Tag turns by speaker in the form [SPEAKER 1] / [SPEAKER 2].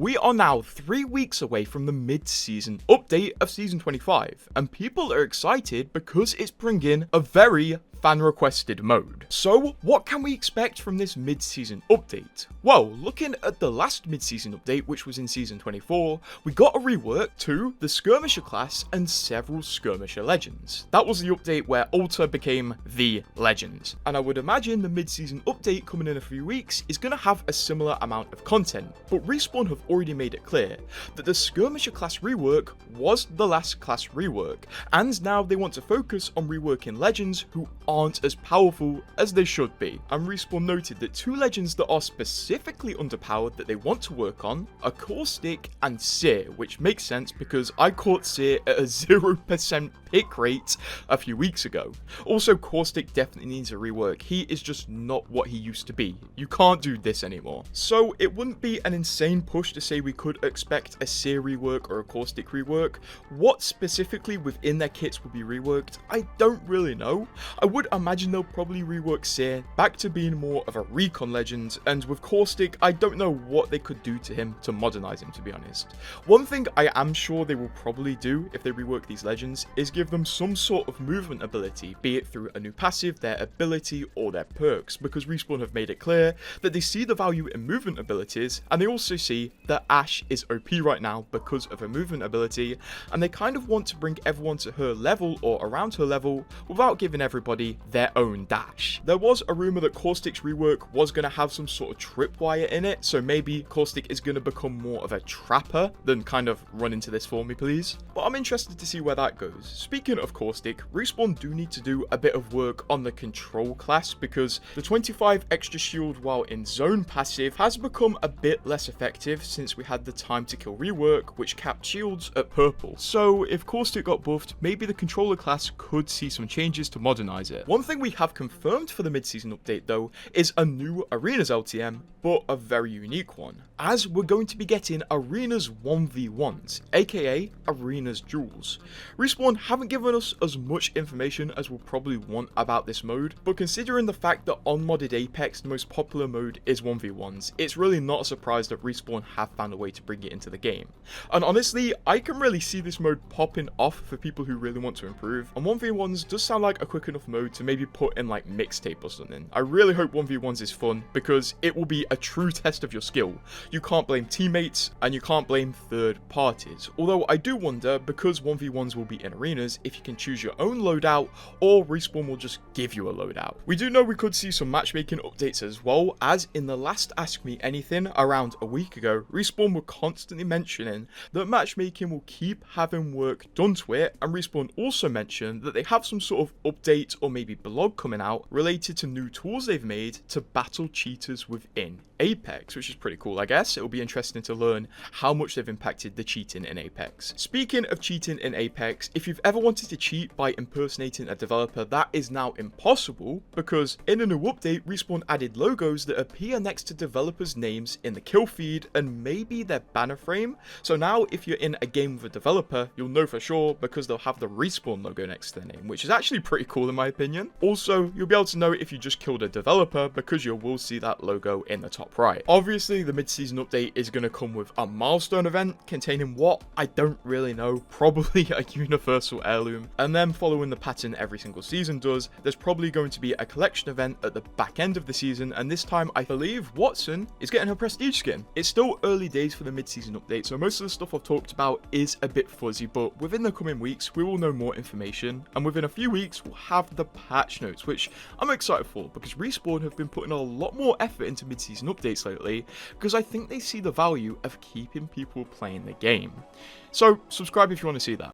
[SPEAKER 1] We are now 3 weeks away from the mid-season update of Season 25, and people are excited because it's bringing a very fan-requested mode. So, what can we expect from this mid-season update? Well, looking at the last mid-season update, which was in Season 24, we got a rework to the Skirmisher class and several Skirmisher legends. That was the update where Alter became the legend. And I would imagine the mid-season update coming in a few weeks is going to have a similar amount of content, but Respawn have already made it clear that the Skirmisher class rework was the last class rework, and now they want to focus on reworking legends who aren't as powerful as they should be. And Respawn noted that two legends that are specifically underpowered that they want to work on are Caustic and Seer, which makes sense because I caught Seer at a 0% pick rate a few weeks ago. Also, Caustic definitely needs a rework. He is just not what he used to be. You can't do this anymore. So it wouldn't be an insane push to say we could expect a Seer rework or a Caustic rework. What specifically within their kits will be reworked, I don't really know. I would imagine they'll probably rework Seer back to being more of a recon legend, and with Caustic, I don't know what they could do to him to modernize him, to be honest. One thing I am sure they will probably do if they rework these legends is give them some sort of movement ability, be it through a new passive, their ability, or their perks, because Respawn have made it clear that they see the value in movement abilities, and they also see that Ashe is OP right now because of her movement ability, and they kind of want to bring everyone to her level or around her level without giving everybody their own dash. There was a rumor that Caustic's rework was going to have some sort of tripwire in it, so maybe Caustic is going to become more of a trapper than kind of run into this for me, please. But I'm interested to see where that goes. Speaking of Caustic, Respawn do need to do a bit of work on the control class because the 25 extra shield while in zone passive has become a bit less effective since we had the time to kill rework, which capped shields at purple. So if Caustic got buffed, maybe the controller class could see some changes to modernize it. One thing we have confirmed for the mid-season update though is a new Arenas LTM, but a very unique one, as we're going to be getting Arenas 1v1s, aka Arenas duels. Respawn haven't given us as much information as we'll probably want about this mode, but considering the fact that on modded Apex the most popular mode is 1v1s, it's really not a surprise that Respawn have found a way to bring it into the game. And honestly, I can really see this mode popping off for people who really want to improve, and 1v1s does sound like a quick enough mode to maybe put in like mixtape or something. I really hope 1v1s is fun because it will be a true test of your skill. You can't blame teammates and you can't blame third parties. Although I do wonder, because 1v1s will be in arenas, if you can choose your own loadout or Respawn will just give you a loadout. We do know we could see some matchmaking updates as well, as in the last Ask Me Anything around a week ago, Respawn were constantly mentioning that matchmaking will keep having work done to it, and Respawn also mentioned that they have some sort of update or maybe blog coming out related to new tools they've made to battle cheaters within Apex, which is pretty cool, I guess. It will be interesting to learn how much they've impacted the cheating in Apex. Speaking of cheating in Apex, if you've ever wanted to cheat by impersonating a developer, that is now impossible because in a new update, Respawn added logos that appear next to developers' names in the kill feed and maybe their banner frame. So now if you're in a game with a developer, you'll know for sure because they'll have the Respawn logo next to their name, which is actually pretty cool in my opinion. Also, you'll be able to know if you just killed a developer because you will see that logo in the top right. Obviously, the mid-season update is going to come with a milestone event containing what? I don't really know. Probably a universal heirloom. And then following the pattern every single season does, there's probably going to be a collection event at the back end of the season, and this time I believe Watson is getting her prestige skin. It's still early days for the mid-season update, so most of the stuff I've talked about is a bit fuzzy, but within the coming weeks we will know more information, and within a few weeks we'll have the patch notes, which I'm excited for because Respawn have been putting a lot more effort into mid-season updates lately because I think they see the value of keeping people playing the game. So subscribe if you want to see that.